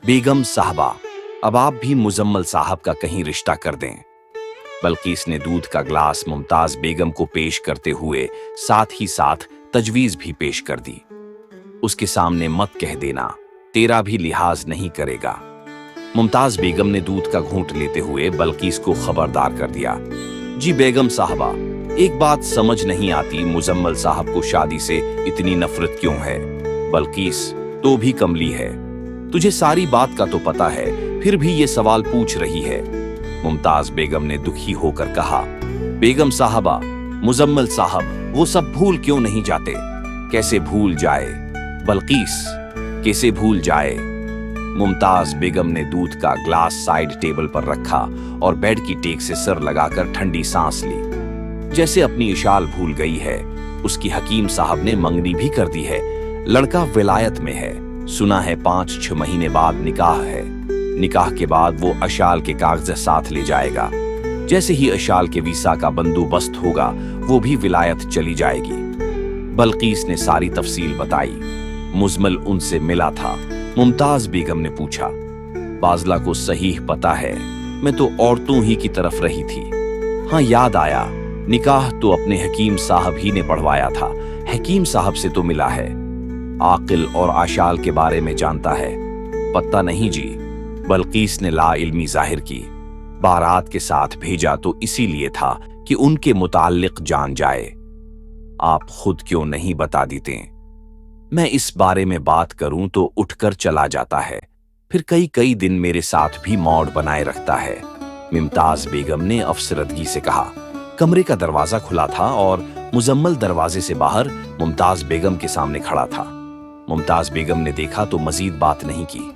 बेगम साहबा, अब आप भी मुजम्मल साहब का कहीं रिश्ता कर दें। बल्किस ने दूध का ग्लास मुमताज बेगम को पेश करते हुए साथ ही साथ तजवीज भी पेश कर दी। उसके सामने मत कह देना, तेरा भी लिहाज नहीं करेगा। मुमताज बेगम ने दूध का घूंट लेते हुए बल्किस को खबरदार कर दिया। जी बेगम साहबा, एक बात समझ नहीं आती, मुजम्मल साहब को शादी से इतनी नफरत क्यों है? बल्किस तो भी कमली है, तुझे सारी बात का तो पता है, फिर भी ये सवाल पूछ रही है। मुमताज बेगम ने दुखी होकर कहा, बेगम साहबा, मुजम्मल साहब वो सब भूल क्यों नहीं जाते? कैसे भूल जाए? बल्किस कैसे भूल जाए? मुमताज बेगम ने दूध का ग्लास साइड टेबल पर रखा और बेड की टेक से सर लगाकर ठंडी सांस ली। जैसे अपनी इशाल भूल गई है। उसकी हकीम साहब ने मंगनी भी कर दी है। लड़का विलायत में है, सुना है 5-6 महीने बाद निकाह है। निकाह के बाद वो अशाल के कागज साथ ले जाएगा। जैसे ही अशाल के वीसा का बंदोबस्त होगा वो भी विलायत चली जाएगी। बल्किस ने सारी तफसील बताई। मुजम्मल उनसे मिला था। मुमताज बेगम ने पूछा, बाजला को सही पता है, मैं तो औरतों ही की तरफ रही थी। हाँ याद आया, निकाह तो अपने हकीम साहब ही ने पढ़वाया था। हकीम साहब से तो मिला है, आकिल और आशाल के बारे में जानता है। पता नहीं जी। बल्किस ने ला इल्मी जाहिर की। बारात के साथ भेजा तो इसीलिए था कि उनके मुताल्लिक जान जाए। आप खुद क्यों नहीं बता देते? मैं इस बारे में बात करूं तो उठकर चला जाता है, फिर कई दिन मेरे साथ भी मौड बनाए रखता है। मुमताज बेगम ने अफसरदगी से कहा। कमरे का दरवाजा खुला था और मुजम्मल दरवाजे से बाहर मुमताज बेगम के सामने खड़ा था। मुमताज बेगम ने देखा तो मजीद बात नहीं की।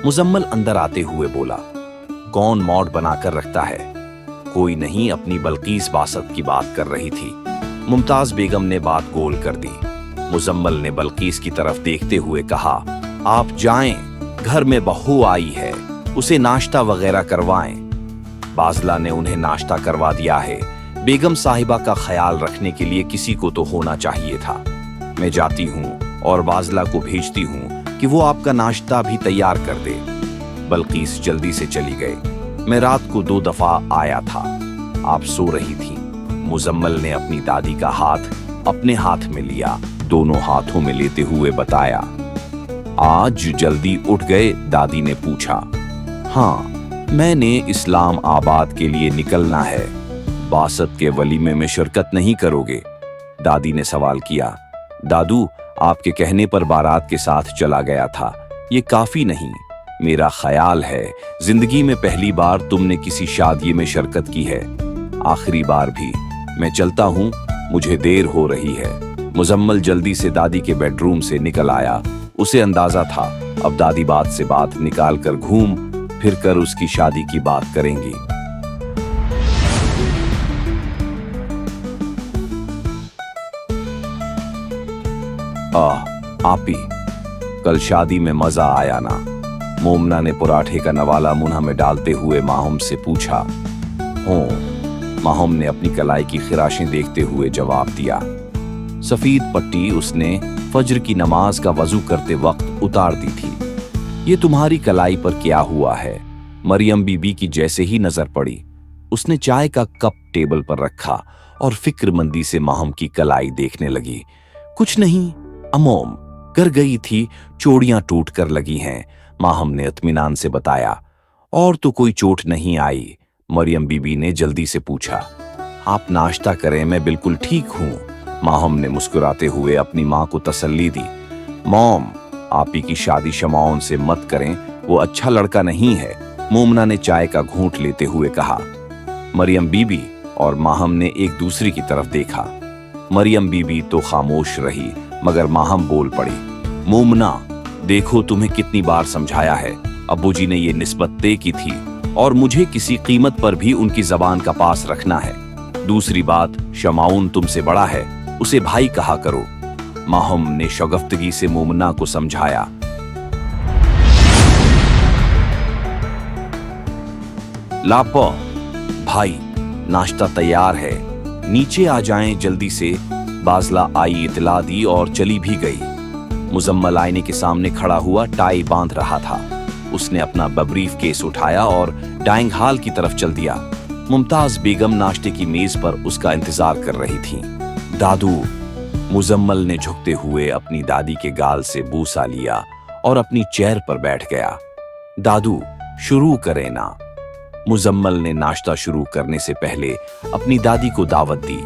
मुजम्मल अंदर आते हुए बोला, कौन मौड बनाकर रखता है? कोई नहीं, अपनी बल्किस बासत की बात कर रही थी। मुमताज बेगम ने बात गोल कर दी। मुजम्मल ने बल्किस की तरफ देखते हुए कहा, आप जाएं, घर में बहू आई है, उसे नाश्ता वगैरह करवाएं। बाजला ने उन्हें नाश्ता करवा दिया है। बेगम साहिबा का ख्याल रखने के लिए किसी को तो होना चाहिए था। मैं जाती हूँ और बाजला को भेजती हूँ कि वो आपका नाश्ता भी तैयार कर दे। बल्किस जल्दी से चली गई। मैं रात को 2 दफा आया था, आप सो रही थी। मुजम्मल ने अपनी दादी का हाथ अपने हाथ में लिया, दोनों हाथों में लेते हुए बताया, आज जल्दी उठ गए? दादी ने पूछा। हाँ, मैंने इस्लाम आबाद के लिए निकलना है। बासत के वलीमे में शिरकत नहीं करोगे? दादी ने सवाल किया। दादू, आपके कहने पर बारात के साथ चला गया था, ये काफी नहीं। मेरा ख्याल है जिंदगी में पहली बार तुमने किसी शादी में शिरकत की है, आखिरी बार भी। मैं चलता हूँ, मुझे देर हो रही है। मुजम्मल जल्दी से दादी के बेडरूम से निकल आया। उसे अंदाजा था अब दादी बात से बात निकाल कर घूम फिर कर उसकी शादी की बात करेंगी। आपी, कल शादी में मजा आया ना? मोमना ने पराठे का नवाला मुंह में डालते हुए माहूम से पूछा। हो, माहूम ने अपनी कलाई की खिराशें देखते हुए जवाब दिया। सफेद पट्टी उसने फज्र की नमाज का वजू करते वक्त उतार दी थी। ये तुम्हारी कलाई पर क्या हुआ है? मरियम बीबी की जैसे ही नजर पड़ी, उसने चाय का कप टेबल पर रखा और फिक्रमंदी से माहूम की कलाई देखने लगी। कुछ नहीं, अमोम कर गई थी, चोड़ियां टूट कर लगी हैं, माहूम ने इत्मीनान से बताया। और तो कोई चोट नहीं आई। मरियम बीबी ने जल्दी से पूछा। आप नाश्ता करें, मैं बिल्कुल ठीक हूं। माहूम ने मुस्कुराते हुए अपनी मां को तसल्ली दी। मॉम, आपी की शादी शमाउन से मत करें, वो अच्छा लड़का नहीं है। मोमना ने चाय का घूंट लेते हुए कहा। मरियम बीबी और माहूम ने एक दूसरे की तरफ देखा। मरियम बीबी तो खामोश रही, मगर माहूम बोल पड़ी। मोमना, देखो तुम्हें कितनी बार समझाया है, अब्बूजी ने ये निस्बत तय की थी और मुझे किसी कीमत पर भी उनकी जबान का पास रखना है। दूसरी बात, शमाउन तुमसे बड़ा है, उसे भाई कहा करो। माहूम ने शगफ्तगी से मोमना को समझाया। लापो भाई, नाश्ता तैयार है, नीचे आ जाएं जल्दी से। बाजला आई इतला दी और चली भी गई। मुजम्मल आईने के सामने खड़ा हुआ टाई बांध रहा था। उसने अपना बब्रीफ केस उठाया और डाइनिंग हॉल की तरफ चल दिया। मुमताज बेगम नाश्ते की मेज पर उसका इंतजार कर रही थी। दादू, मुजम्मल ने झुकते हुए अपनी दादी के गाल से बूसा लिया और अपनी चेयर पर बैठ गया। दादू, शुरू करें ना। मुजम्मल ने नाश्ता शुरू करने से पहले अपनी दादी को दावत दी,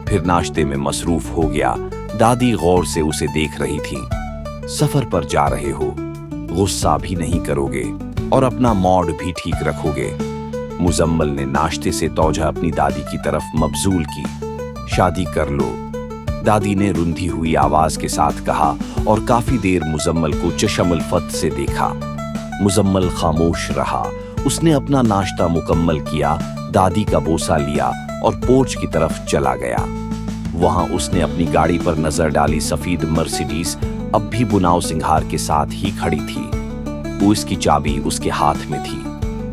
फिर नाश्ते में मसरूफ हो गया। दादी गौर से उसे देख रही थी। सफर पर जा रहे हो, गुस्सा भी नहीं करोगे और अपना मॉड भी ठीक रखोगे। मुजम्मल ने नाश्ते से तौजह अपनी दादी की तरफ मबजूल की। शादी कर लो, दादी ने रुंधी हुई आवाज के साथ कहा और काफी देर मुजम्मल को चशमुल फत से देखा। मुजम्मल खामोश रहा। उसने अपना नाश्ता मुकम्मल किया, दादी का बोसा लिया और पोर्च की तरफ चला गया। वहां उसने अपनी गाड़ी पर नजर डाली। सफेद मर्सिडीज अब भी बुनाव सिंगार के साथ ही खड़ी थी। वो इसकी चाबी उसके हाथ में थी,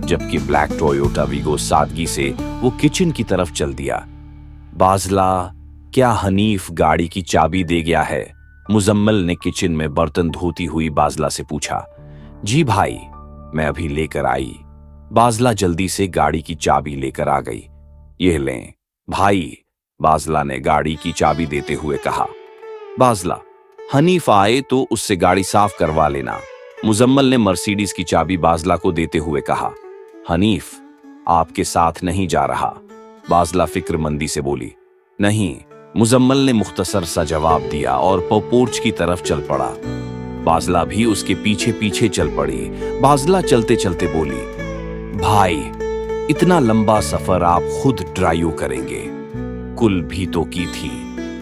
जबकि ब्लैक टोयोटा वीगो सादगी से वो किचन की तरफ चल दिया। बाजला, क्या हनीफ गाड़ी की चाबी दे गया है? मुजम्मल ने किचन में बर्तन धोती हुई बाजला से पूछा। जी भाई, मैं अभी लेकर आई। बाजला जल्दी से गाड़ी की चाबी लेकर आ गई। यह लें भाई, बाजला ने गाड़ी की चाबी देते हुए कहा। बाजला, हनीफ आए तो उससे गाड़ी साफ करवा लेना। मुजम्मल ने मर्सिडीज की चाबी बाजला को देते हुए कहा। हनीफ आपके साथ नहीं जा रहा, बाजला फिक्रमंदी से बोली। नहीं, मुजम्मल ने मुख्तसर सा जवाब दिया और पोर्च की तरफ चल पड़ा। बाजला भी उसके पीछे पीछे चल पड़ी। बाजला चलते चलते बोली, भाई, इतना लंबा सफर आप खुद ड्राइव करेंगे? कुल भी तो की थी।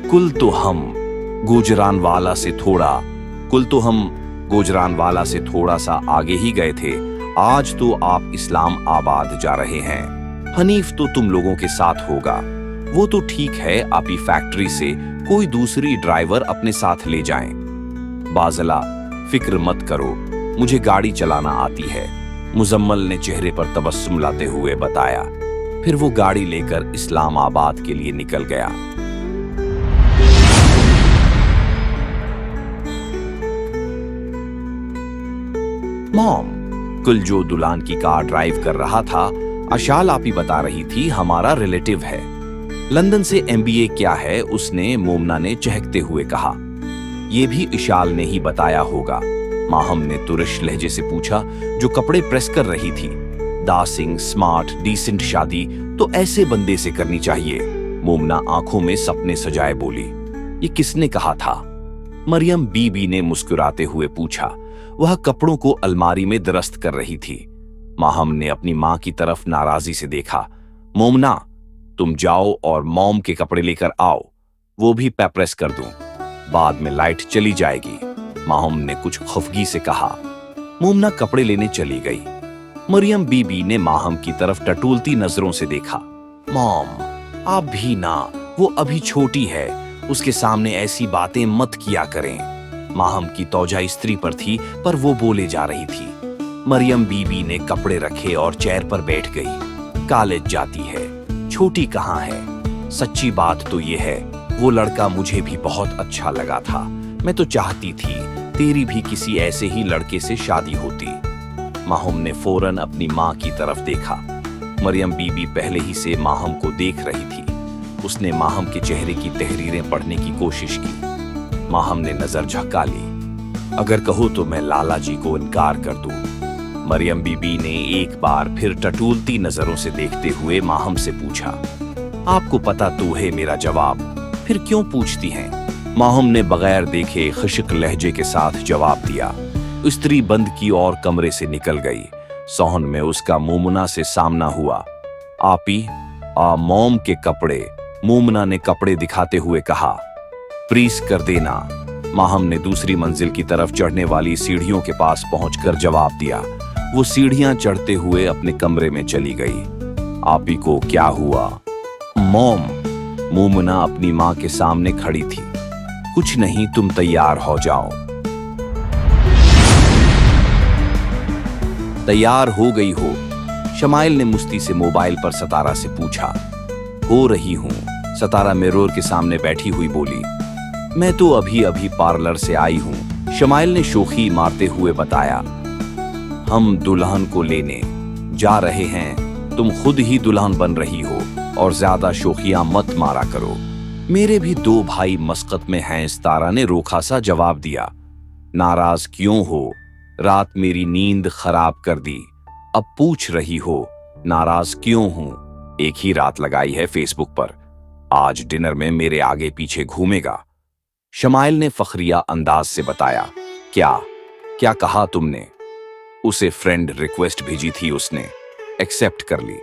कुल तो हम गुजरानवाला से थोड़ा सा आगे ही गए थे। आज तो आप इस्लाम आबाद जा रहे हैं। हनीफ तो तुम लोगों के साथ होगा। वो तो ठीक है, आप ही फैक्ट्री से कोई दूसरी ड्राइवर अपने साथ ले जाएं। बाजला, फिक्र मत करो, मुझे गाड़ी चलाना आती है, मुजम्मल ने चेहरे पर तबस्सुम लाते हुए बताया। फिर वो गाड़ी लेकर इस्लामाबाद के लिए निकल गया। मॉम, कल जो दुल्हन की कार ड्राइव कर रहा था, आशाल आपी बता रही थी, हमारा रिलेटिव है। लंदन से एमबीए किया है उसने, मोमना ने चहकते हुए कहा। यह भी इशाल ने ही बताया होगा, माहम ने तुरश लहजे से पूछा, जो कपड़े प्रेस कर रही थी। दासिंग, स्मार्ट, डिसेंट शादी तो ऐसे बंदे से करनी चाहिए। मोमना आंखों में सपने सजाए बोली। ये किसने कहा था? मरियम बीबी ने मुस्कुराते हुए पूछा। वह कपड़ों को अलमारी में दुरुस्त कर रही थी। माहम ने अपनी मां की तरफ नाराजी से देखा। मोमना, तुम जाओ और मॉम के कपड़े लेकर आओ, वो भी प्रेस कर दूं, बाद में लाइट चली जाएगी, माहम ने कुछ खफगी से कहा। मोमना कपड़े लेने चली गई। मरियम बीबी ने माहम की तरफ टटोलती नजरों से देखा। मॉम, आप भी ना, वो अभी छोटी है, उसके सामने ऐसी बातें मत किया करें। माहम की तौजा स्त्री पर थी, पर वो बोले जा रही थी। मरियम बीबी ने कपड़े रखे और चेयर पर बैठ गई। कॉलेज जाती है, छोटी कहाँ है? सच्ची बात तो ये है, वो लड़का मुझे भी बहुत अच्छा लगा था। मैं तो चाहती थी तेरी भी किसी ऐसे ही लड़के से शादी होती। माहम ने फौरन अपनी माँ की तरफ देखा। मरियम बीबी पहले ही से माहम को देख रही थी। उसने माहम के चेहरे की तहरीरें पढ़ने की कोशिश की। माहम ने नजर झपका ली। अगर कहो तो मैं लाला जी को इनकार कर दूं। मरियम बीबी ने एक बार फिर टटोलती नजरों से देखते हुए माहम से पूछा। आपको पता तो है मेरा जवाब, फिर क्यों पूछती हैं? माहम ने बगैर देखे खुशक लहजे के साथ जवाब दिया। स्त्री बंद की और कमरे से निकल गई। सोहन में उसका मोमना से सामना हुआ। आपी, मॉम के कपड़े, मोमना ने कपड़े दिखाते हुए कहा। प्रीस कर देना। माहम ने दूसरी मंजिल की तरफ चढ़ने वाली सीढ़ियों के पास पहुंचकर जवाब दिया। वो सीढ़ियां चढ़ते हुए अपने कमरे में चली गई। आपी को क्या हुआ? मॉम, मोमना अपनी मां के सामने खड़ी थी। कुछ नहीं, तुम तैयार हो जाओ। तैयार हो गई हो? शमाइल ने मुस्ती से मोबाइल पर सतारा से पूछा। हो रही हूं, सतारा मिरर के सामने बैठी हुई बोली। मैं तो अभी अभी पार्लर से आई हूं, शमाइल ने शोखी मारते हुए बताया। हम दुल्हन को लेने जा रहे हैं, तुम खुद ही दुल्हन बन रही हो और ज्यादा शोखियां मत मारा करो। मेरे भी दो भाई मस्कत में हैं, सितारा ने रोखा सा जवाब दिया। नाराज क्यों हो? रात मेरी नींद खराब कर दी, अब पूछ रही हो नाराज क्यों हूं? एक ही रात लगाई है फेसबुक पर, आज डिनर में मेरे आगे पीछे घूमेगा। शमाइल ने फखरिया अंदाज से बताया। क्या क्या कहा तुमने? उसे फ्रेंड रिक्वेस्ट भेजी थी, उसने एक्सेप्ट कर ली,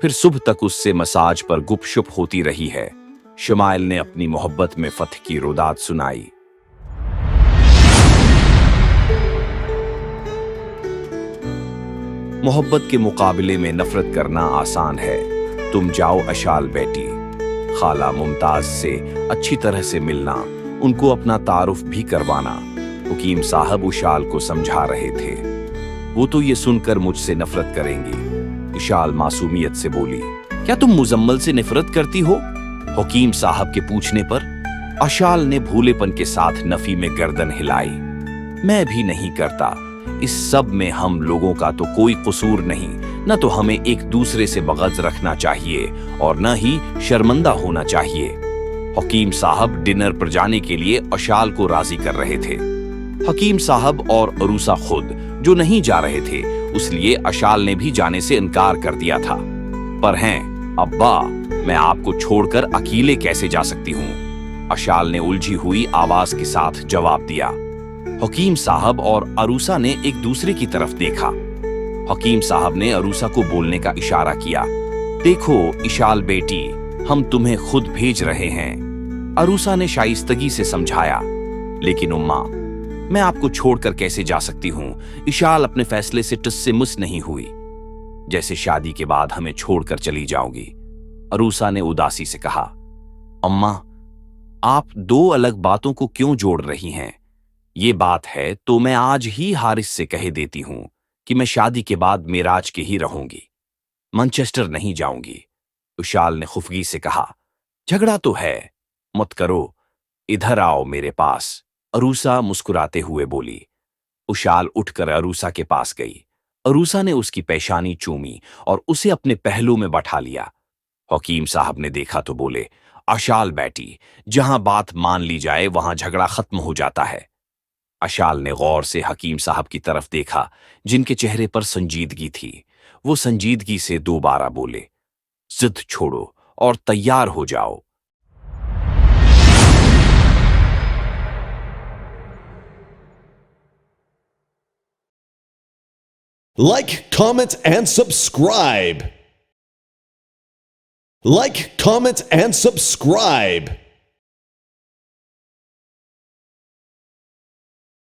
फिर सुबह तक उससे मसाज पर गुपशुप होती रही है। शमाइल ने अपनी मोहब्बत में फतह की रुदात सुनाई। मोहब्बत के मुकाबले में नफरत करना आसान है। तुम जाओ अशाल बेटी, खाला मुमताज से अच्छी तरह से मिलना, उनको अपना तारुफ भी करवाना। हुकीम साहब उशाल को समझा रहे थे। वो तो ये सुनकर मुझसे नफरत करेंगी। इशाल मासूमियत से बोली, क्या तुम मुजम्मल से नफरत करती हो? हुकीम साहब के पूछने पर अशाल ने भूलेपन के साथ नफी में गर्दन हिलाई। मैं भी नहीं करता, इस सब में हम लोगों का तो कोई कसूर नहीं। न तो हमें एक दूसरे से बग़ज़ रखना चाहिए और न ही शर्मिंदा होना चाहिए। हकीम साहब डिनर पर जाने के लिए अशाल को राजी कर रहे थे। हकीम साहब और अरूसा खुद जो नहीं जा रहे थे, उसलिए अशाल ने भी जाने से इनकार कर दिया था। पर हैं अब्बा, मैं आपको छोड़कर अकेले कैसे जा सकती हूँ? अशाल ने उलझी हुई आवाज के साथ जवाब दिया। हकीम साहब और अरूसा ने एक दूसरे की तरफ देखा। हकीम साहब ने अरूसा को बोलने का इशारा किया। देखो इशाल बेटी, हम तुम्हें खुद भेज रहे हैं। अरूसा ने शाइस्तगी से समझाया। लेकिन उम्मा, मैं आपको छोड़कर कैसे जा सकती हूं? इशाल अपने फैसले से टस से मुस नहीं हुई। जैसे शादी के बाद हमें छोड़कर चली जाओगी, अरूसा ने उदासी से कहा। अम्मा, आप दो अलग बातों को क्यों जोड़ रही हैं? ये बात है तो मैं आज ही हारिस से कह देती हूं कि मैं शादी के बाद मेराज के ही रहूंगी, मैनचेस्टर नहीं जाऊंगी। उशाल ने खुफगी से कहा। झगड़ा तो है, मत करो, इधर आओ मेरे पास, अरूसा मुस्कुराते हुए बोली। उशाल उठकर अरूसा के पास गई। अरूसा ने उसकी पेशानी चूमी और उसे अपने पहलू में बैठा लिया। हकीम साहब ने देखा तो बोले, अशाल बेटी, जहां बात मान ली जाए वहां झगड़ा खत्म हो जाता है। अशाल ने गौर से हकीम साहब की तरफ देखा, जिनके चेहरे पर संजीदगी थी। वो संजीदगी से दोबारा बोले, जिद छोड़ो और तैयार हो जाओ। Like, comment, and subscribe. Like, comment, and subscribe.